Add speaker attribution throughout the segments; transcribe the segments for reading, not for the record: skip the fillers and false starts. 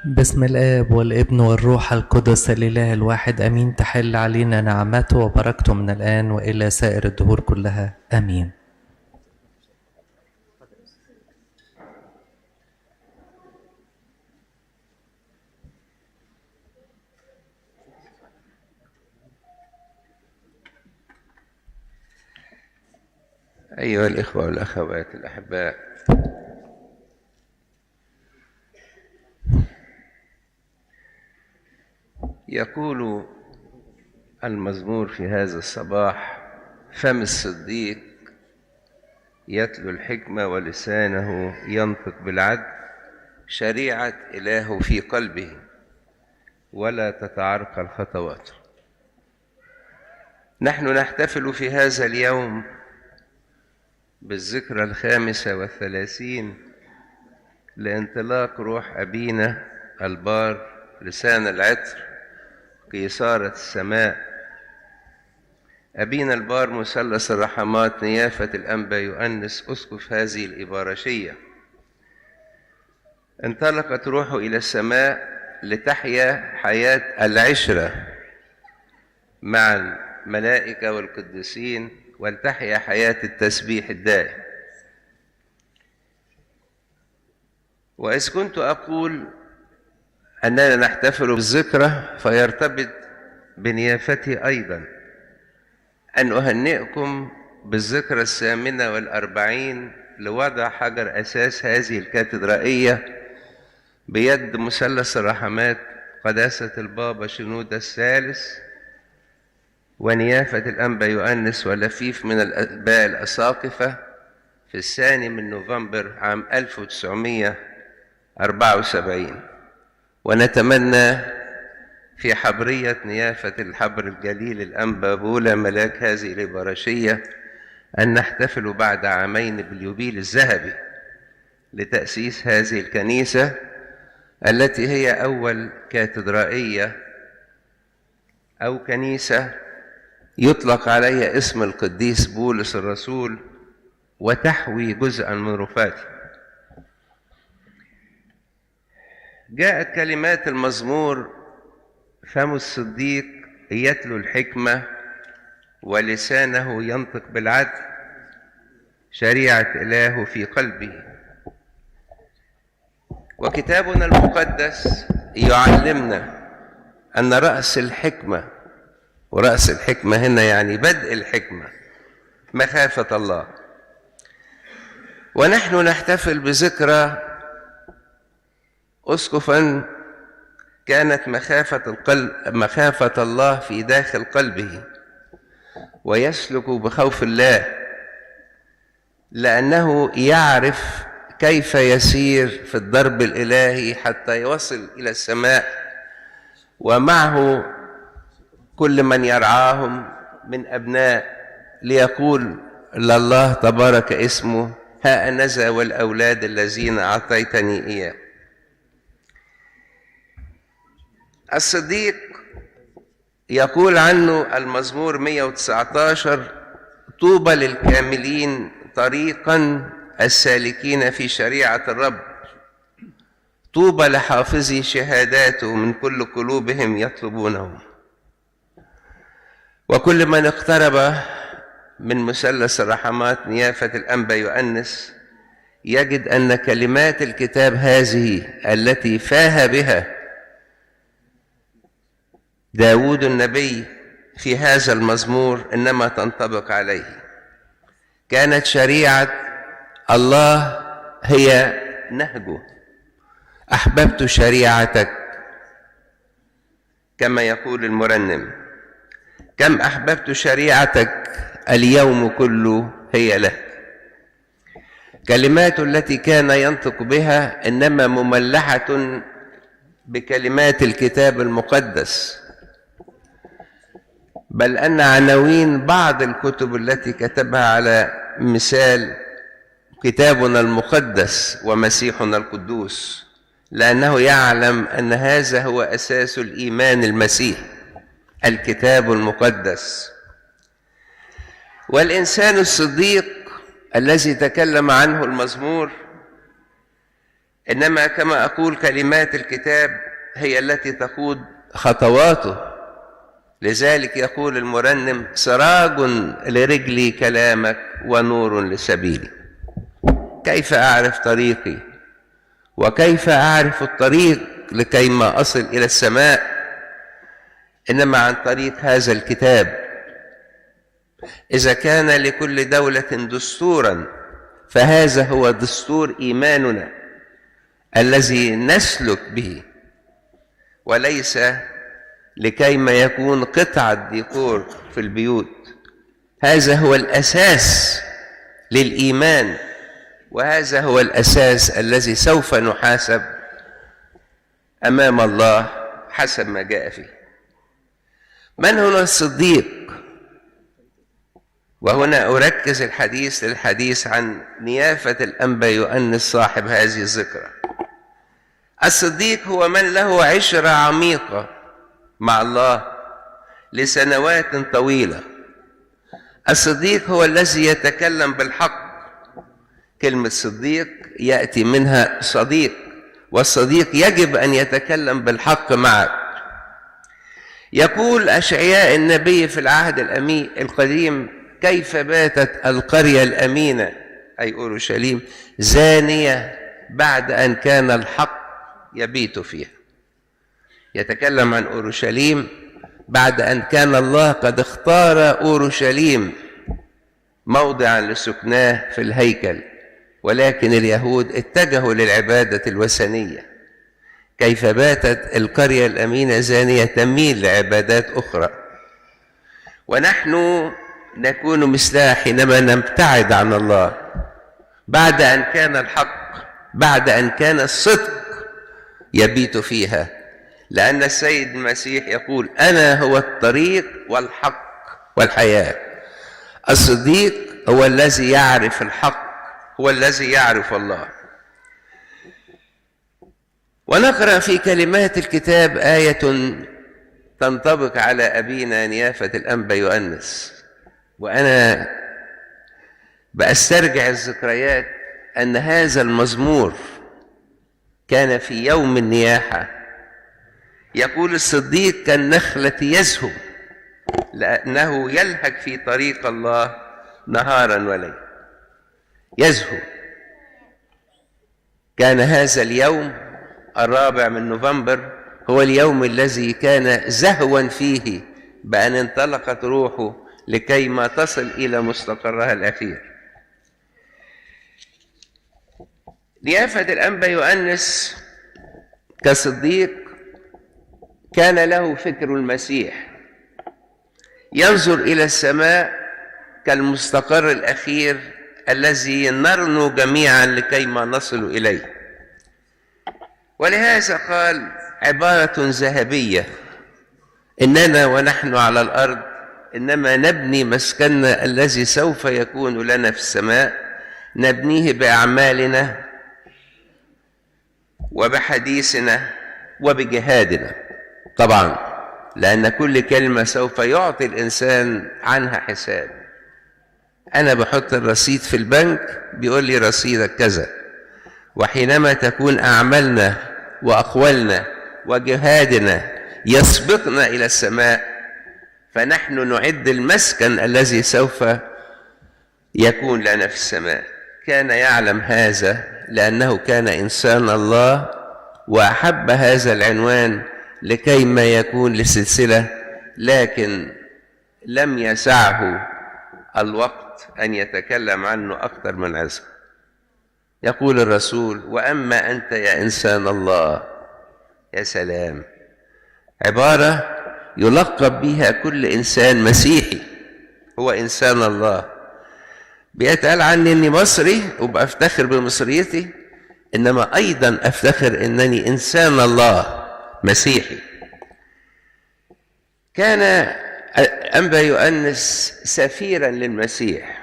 Speaker 1: بسم الآب والابن والروح القدس الإله الواحد أمين. تحل علينا نعمته وبركته من الآن وإلى سائر الدهور كلها آمين.
Speaker 2: أيها الإخوة والأخوات الأحباء، يقول المزمور في هذا الصباح: فم الصديق يتلو الحكمة ولسانه ينطق بالعدل، شريعة إله في قلبه ولا تتعرقل خطواته. نحن نحتفل في هذا اليوم بالذكرى 35 لانطلاق روح أبينا البار لسان العطر قيصارة السماء، أبينا البار مثلث الرحمات نيافة الأنبا يؤنس أسقف هذه الإبارشية. انطلقت روحه إلى السماء لتحيا حياة العشرة مع الملائكة والقديسين ولتحيا حياة التسبيح الدائم. وإذ كنت أقول أننا نحتفل بالذكرى فيرتبط بنيافتي أيضا أن أهنئكم بالذكرى 48 لوضع حجر أساس هذه الكاتدرائية بيد مثلث الرحمات قداسة البابا شنودة الثالث ونيافة الأنبا يؤنس ولفيف من الآباء الأساقفة في 2 نوفمبر عام 1974. ونتمنى في حبرية نيافة الحبر الجليل الأنبا بولا ملاك هذه الإبارشية أن نحتفل بعد عامين باليوبيل الذهبي لتأسيس هذه الكنيسة التي هي أول كاتدرائية أو كنيسة يطلق عليها اسم القديس بولس الرسول وتحوي جزءا من رفاته. جاءت كلمات المزمور: فم الصديق يتلو الحكمة ولسانه ينطق بالعدل، شريعة إله في قلبه. وكتابنا المقدس يعلمنا أن رأس الحكمة، ورأس الحكمة هنا يعني بدء الحكمة، مخافة الله. ونحن نحتفل بذكرى أسقفا كانت مخافة الله في داخل قلبه ويسلك بخوف الله، لأنه يعرف كيف يسير في الدرب الإلهي حتى يوصل إلى السماء، ومعه كل من يرعاهم من أبناء، ليقول لله تبارك اسمه: ها أنذا والأولاد الذين أعطيتني إياه. الصديق يقول عنه المزمور 119: طوبى للكاملين طريقا السالكين في شريعة الرب، طوبى لحافظي شهاداته من كل قلوبهم يطلبونه. وكل من اقترب من مثلث الرحمات نيافة الأنبا يؤنس يجد أن كلمات الكتاب هذه التي فاه بها داود النبي في هذا المزمور إنما تنطبق عليه. كانت شريعة الله هي نهجه: أحببت شريعتك، كما يقول المرنم: كم أحببت شريعتك اليوم كله هي له. كلمات التي كان ينطق بها إنما مملحة بكلمات الكتاب المقدس، بل أن عناوين بعض الكتب التي كتبها على مثال كتابنا المقدس ومسيحنا القدوس، لأنه يعلم أن هذا هو أساس الإيمان المسيحي، الكتاب المقدس. والإنسان الصديق الذي تكلم عنه المزمور إنما كما أقول كلمات الكتاب هي التي تقود خطواته. لذلك يقول المرنم: سراج لرجلي كلامك ونور لسبيلي. كيف أعرف طريقي وكيف أعرف الطريق لكيما أصل إلى السماء؟ إنما عن طريق هذا الكتاب. إذا كان لكل دولة دستورا فهذا هو دستور إيماننا الذي نسلك به، وليس لكيما يكون قطعة ديكور في البيوت. هذا هو الأساس للإيمان، وهذا هو الأساس الذي سوف نحاسب أمام الله حسب ما جاء فيه. من هو الصديق؟ وهنا أركز للحديث عن نيافة الأنبا يؤنس صاحب هذه الذكرى. الصديق هو من له عشرة عميقة مع الله لسنوات طويلة. الصديق هو الذي يتكلم بالحق. كلمة صديق يأتي منها صديق، والصديق يجب أن يتكلم بالحق معك. يقول أشعياء النبي في العهد القديم: كيف باتت القرية الأمينة أي أورشليم زانية بعد أن كان الحق يبيت فيها. يتكلم عن أورشليم بعد أن كان الله قد اختار أورشليم موضعا لسكناه في الهيكل، ولكن اليهود اتجهوا للعبادة الوثنية. كيف باتت القرية الأمينة زانية تميل لعبادات أخرى، ونحن نكون مثلها حينما نبتعد عن الله بعد أن كان الحق، بعد أن كان الصدق يبيت فيها. لأن السيد المسيح يقول: أنا هو الطريق والحق والحياة. الصديق هو الذي يعرف الحق، هو الذي يعرف الله. ونقرأ في كلمات الكتاب آية تنطبق على أبينا نيافة الأنبا يؤنس، وأنا بأسترجع الذكريات أن هذا المزمور كان في يوم النياحة. يقول: الصديق كالنخلة يزهو لأنه يلهج في طريق الله نهارا وليلا. يزهو. كان هذا اليوم 4 من نوفمبر هو اليوم الذي كان زهوا فيه بأن انطلقت روحه لكي ما تصل إلى مستقرها الأخير. نيافة الأنبا يؤنس كصديق كان له فكر المسيح، ينظر إلى السماء كالمستقر الأخير الذي نرنو جميعا لكي ما نصل إليه. ولهذا قال عبارة ذهبية: إننا ونحن على الأرض إنما نبني مسكننا الذي سوف يكون لنا في السماء، نبنيه بأعمالنا وبحديثنا وبجهادنا. طبعا لأن كل كلمة سوف يعطي الإنسان عنها حساب. أنا بحط الرصيد في البنك بيقول لي رصيدك كذا، وحينما تكون أعمالنا وأقوالنا وجهادنا يسبقنا إلى السماء فنحن نعد المسكن الذي سوف يكون لنا في السماء. كان يعلم هذا لأنه كان إنسان الله، وأحب هذا العنوان لكي ما يكون لسلسلة، لكن لم يسعه الوقت أن يتكلم عنه أكثر من عزم. يقول الرسول: وأما أنت يا إنسان الله. يا سلام، عبارة يلقب بها كل إنسان مسيحي، هو إنسان الله. بيتقال عني أني مصري وبأفتخر بمصريتي، إنما أيضا أفتخر أنني إنسان الله مسيحي. كان أنبا يؤنس سفيرا للمسيح.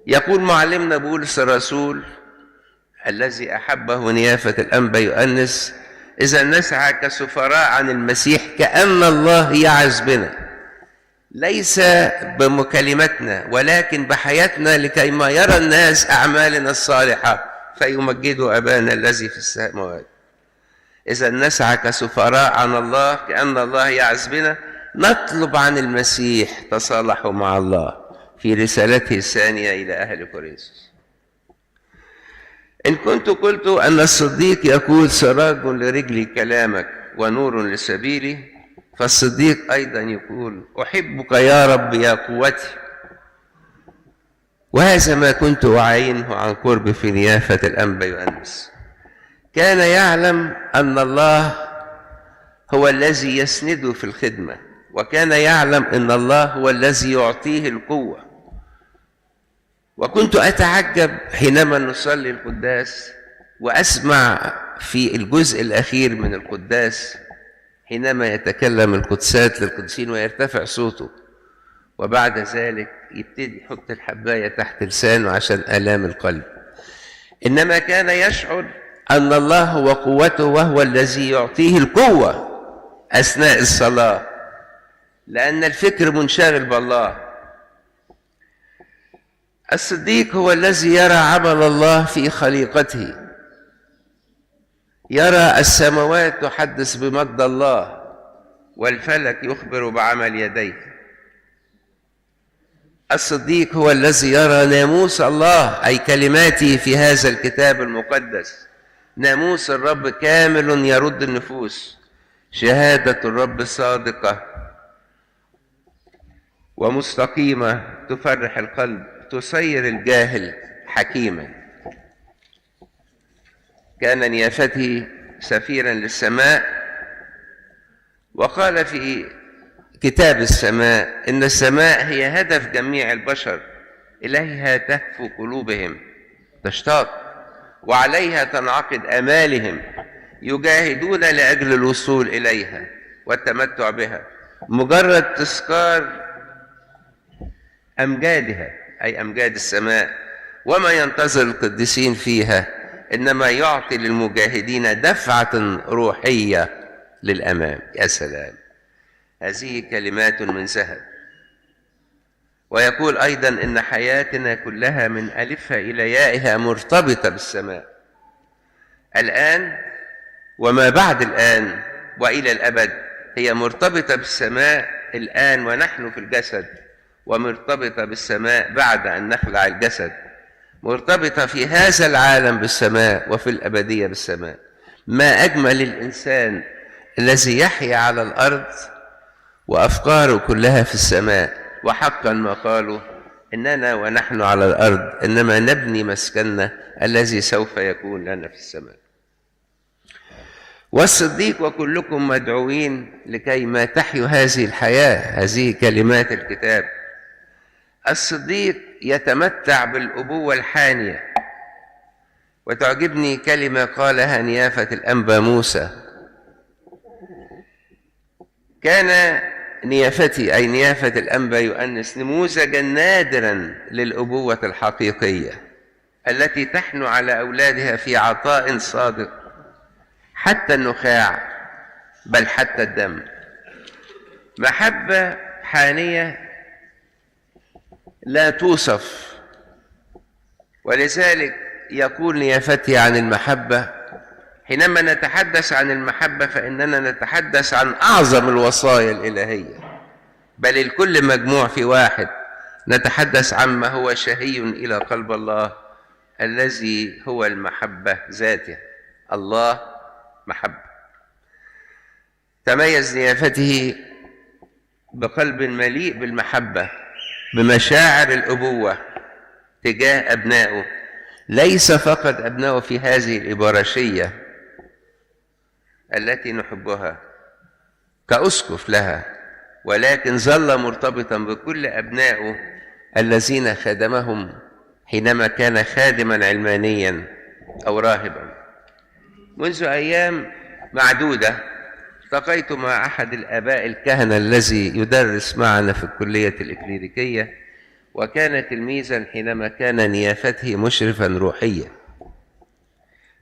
Speaker 2: يقول معلمنا بولس الرسول الذي أحبه نيافة الأنبا يؤنس: إذا نسعى كسفراء عن المسيح كأن الله يعز بنا، ليس بمكالمتنا ولكن بحياتنا، لكي ما يرى الناس أعمالنا الصالحة فيمجدوا أبانا الذي في السماوات. إذا نسعى كسفراء عن الله كأن الله يعز بنا، نطلب عن المسيح تصالحوا مع الله في رسالته الثانية إلى أهل كورنثوس. إن كنت قلت أن الصديق يقول سراج لرجلي كلامك ونور لسبيلي، فالصديق أيضا يقول أحبك يا رب يا قوتي. وهذا ما كنت أعاينه عن قرب في نيافة الأنبا يؤنس. كان يعلم أن الله هو الذي يسنده في الخدمة، وكان يعلم أن الله هو الذي يعطيه القوة. وكنت أتعجب حينما نصلي القداس وأسمع في الجزء الأخير من القداس حينما يتكلم القدسات للقديسين ويرتفع صوته، وبعد ذلك يبتدي يحط الحباية تحت لسانه عشان آلام القلب. إنما كان يشعر أن الله هو قوته، وهو الذي يعطيه القوة أثناء الصلاة، لأن الفكر منشغل بالله. الصديق هو الذي يرى عمل الله في خليقته، يرى السماوات تحدث بمجد الله والفلك يخبر بعمل يديه. الصديق هو الذي يرى ناموس الله، أي كلماته في هذا الكتاب المقدس. ناموس الرب كامل يرد النفوس، شهادة الرب صادقة ومستقيمة تفرح القلب، تصير الجاهل حكيما. كان نيافته سفيرا للسماء، وقال في كتاب السماء إن السماء هي هدف جميع البشر، إليها تهفو قلوبهم تشتاق، وعليها تنعقد آمالهم، يجاهدون لأجل الوصول إليها والتمتع بها. مجرد تذكار أمجادها، أي أمجاد السماء وما ينتظر القديسين فيها، إنما يعطي للمجاهدين دفعة روحية للأمام. يا سلام، هذه كلمات من ذهب. ويقول أيضا إن حياتنا كلها من ألفها إلى يائها مرتبطة بالسماء، الآن وما بعد الآن وإلى الأبد، هي مرتبطة بالسماء الآن ونحن في الجسد، ومرتبطة بالسماء بعد أن نخلع الجسد، مرتبطة في هذا العالم بالسماء وفي الأبدية بالسماء. ما أجمل الإنسان الذي يحيا على الأرض وأفكاره كلها في السماء. وحقا ما قالوا إننا ونحن على الأرض إنما نبني مسكننا الذي سوف يكون لنا في السماء. والصديق وكلكم مدعوين لكي ما تحيوا هذه الحياة. هذه كلمات الكتاب. الصديق يتمتع بالأبوة الحانية. وتعجبني كلمة قالها نيافة الأنبا موسى: كان نيافتي أي نيافة الأنبا يؤنس نموذجا نادرا للأبوة الحقيقية التي تحنو على أولادها في عطاء صادق حتى النخاع، بل حتى الدم. محبة حانية لا توصف. ولذلك يقول نيافتي عن المحبة: حينما نتحدث عن المحبة فإننا نتحدث عن أعظم الوصايا الإلهية، بل الكل مجموع في واحد. نتحدث عما هو شهي إلى قلب الله الذي هو المحبة ذاته. الله محبة. تميز نيافته بقلب مليء بالمحبة، بمشاعر الأبوة تجاه أبنائه، ليس فقط أبنائه في هذه الإبراشية التي نحبها كأسقف لها، ولكن ظل مرتبطا بكل أبنائه الذين خدمهم حينما كان خادما علمانيا أو راهبا. منذ أيام معدودة التقيت مع أحد الآباء الكهنة الذي يدرس معنا في الكلية الإكليريكية، وكان تلميذا حينما كان نيافته مشرفا روحيا،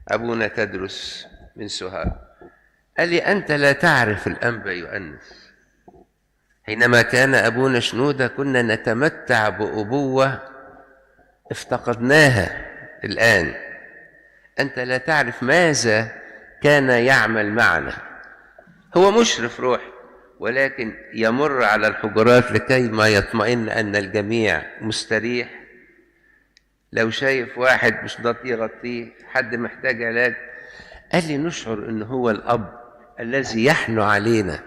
Speaker 2: أبونا تدرس من سوهاج. قال لي: أنت لا تعرف الأنبا يؤنس. حينما كان أبونا شنودة كنا نتمتع بأبوة افتقدناها الآن. أنت لا تعرف ماذا كان يعمل معنا. هو مشرف روح، ولكن يمر على الحجرات لكي ما يطمئن أن الجميع مستريح. لو شايف واحد مش ضغطيه يغطيه، حد محتاج علاج، قال لي نشعر أن هو الأب الذي يحنو علينا.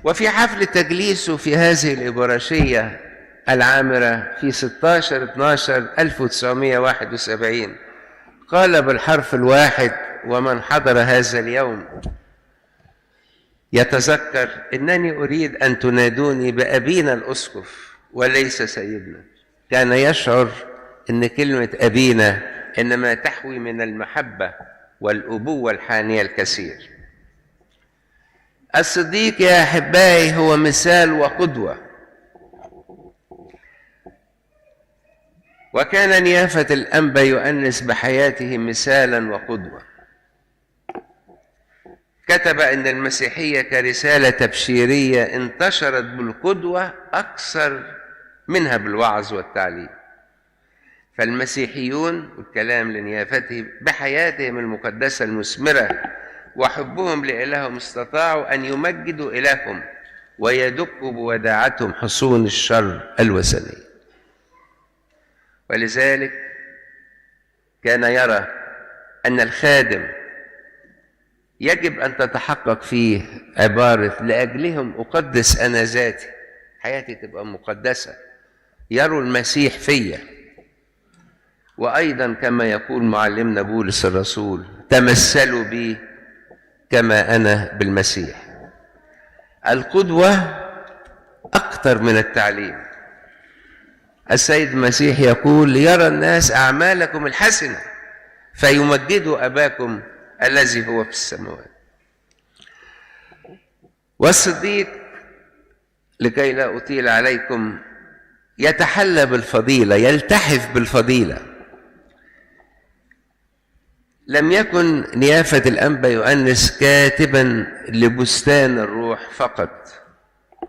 Speaker 2: وفي حفل تجليسه في هذه الإبراشية العامرة في 16/12/1971 قال بالحرف الواحد، ومن حضر هذا اليوم يتذكر: إنني أريد أن تنادوني بأبينا الأسقف وليس سيدنا. كان يشعر أن كلمة أبينا إنما تحوي من المحبة والأبوة الحانية الكثير. الصديق يا أحبائي هو مثال وقدوة، وكان نيافة الأنبا يؤنس بحياته مثالا وقدوة. كتب إن المسيحية كرسالة تبشيرية انتشرت بالقدوة أكثر منها بالوعظ والتعليم. فالمسيحيون، والكلام لنيافته، بحياتهم المقدسة المثمرة وحبهم لإلههم استطاعوا أن يمجدوا إلههم ويدكوا بوداعتهم حصون الشر الوثني. ولذلك كان يرى أن الخادم يجب أن تتحقق فيه عبارة: لأجلهم أقدس أنا ذاتي، حياتي تبقى مقدسة، يروا المسيح فيا. وأيضا كما يقول معلمنا بولس الرسول: تمثلوا بي كما أنا بالمسيح. القدوة أكثر من التعليم. السيد المسيح يقول: ليرى الناس أعمالكم الحسنة فيمجدوا أباكم الذي هو في السماوات. والصديق، لكي لا أطيل عليكم، يتحلى بالفضيلة، يلتحف بالفضيلة. لم يكن نيافة الأنبا يؤنس كاتبا لبستان الروح فقط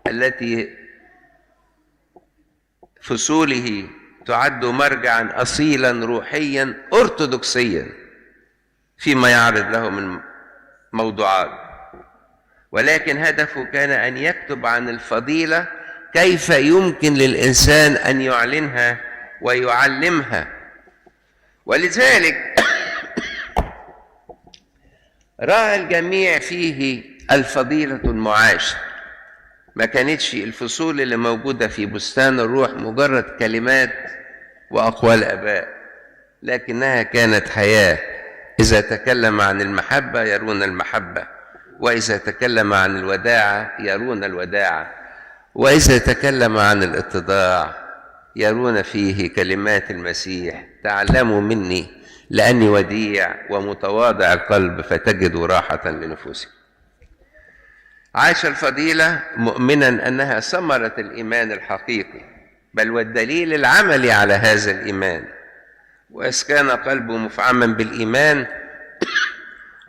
Speaker 2: التي فصوله تعد مرجعا أصيلا روحيا أرثوذكسيا فيما يعرض له من موضوعات، ولكن هدفه كان أن يكتب عن الفضيلة كيف يمكن للإنسان أن يعلنها ويعلمها. ولذلك رأى الجميع فيه الفضيلة المعاشة. ما كانتش الفصول اللي موجودة في بستان الروح مجرد كلمات وأقوال آباء، لكنها كانت حياة. إذا تكلم عن المحبة يرون المحبة، وإذا تكلم عن الوداعة يرون الوداعة، وإذا تكلم عن الاتضاع يرون فيه كلمات المسيح: تعلموا مني لأني وديع ومتواضع القلب فتجدوا راحة لنفوسكم. عاش الفضيلة مؤمنا أنها ثمرة الإيمان الحقيقي، بل والدليل العملي على هذا الإيمان. وإذ كان قلبه مفعما بالإيمان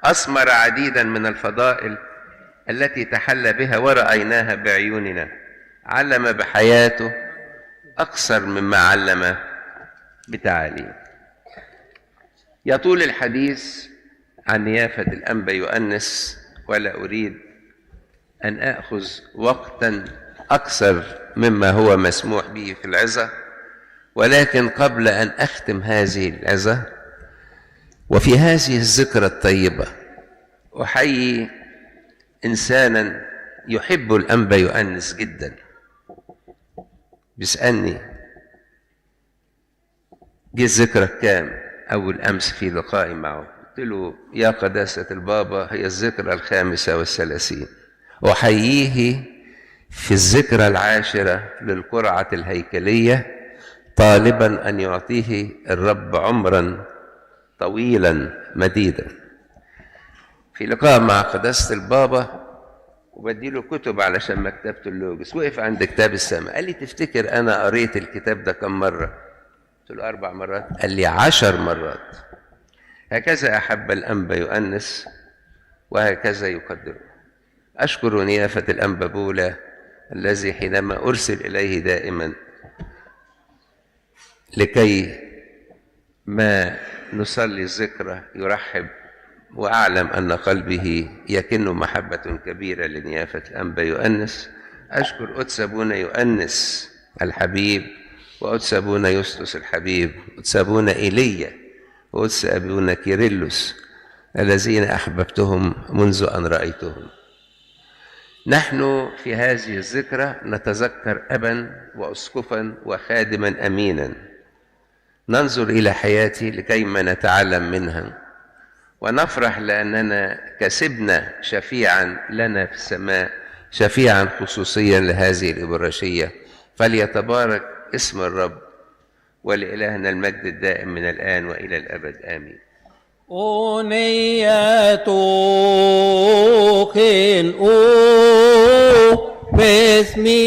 Speaker 2: أثمر عديدا من الفضائل التي تحلى بها ورأيناها بعيوننا. علم بحياته أكثر مما علم بتعاليم. يطول الحديث عن نيافة الأنبا يؤنس، ولا أريد أن أخذ وقتا أكثر مما هو مسموح به في العظة. ولكن قبل أن أختم هذه العظة وفي هذه الذكرى الطيبة، أحيي إنسانا يحب الأنبا يؤنس جدا. بيسألني: جه الذكرى الكام؟ أول أمس في لقائي معه قلت له: يا قداسة البابا، هي الذكرى 35. أحييه في الذكرى 10 للقرعة الهيكلية، طالبا أن يعطيه الرب عمرا طويلا مديدا. في لقاء مع قداسة البابا وبديله كتب علشان مكتبة اللوجس، وقف عند كتاب السماء، قال لي: تفتكر أنا قريت الكتاب ده كم مرة؟ قلت له: 4 مرات. قال لي: 10 مرات. هكذا أحب الأنبا يؤنس وهكذا يقدره. أشكر نيافة الأنبا بولا الذي حينما أرسل إليه دائما لكي ما نصلي الذكرى يرحب وأعلم أن قلبه يكن محبة كبيرة لنيافة الأنبا يؤنس. أشكر قدس أبونا يؤنس الحبيب، وقدس أبونا يسطس الحبيب، قدس أبونا إيليا، وقدس أبونا كيرلس الذين أحببتهم منذ أن رأيتهم. نحن في هذه الذكرى نتذكر أبا وأسقفا وخادما أمينا، ننظر إلى حياتي لكيما نتعلم منها ونفرح لأننا كسبنا شفيعا لنا في السماء، شفيعا خصوصيا لهذه الإبراشية. فليتبارك اسم الرب، ولإلهنا المجد الدائم من الآن وإلى الأبد آمين.
Speaker 3: باسمي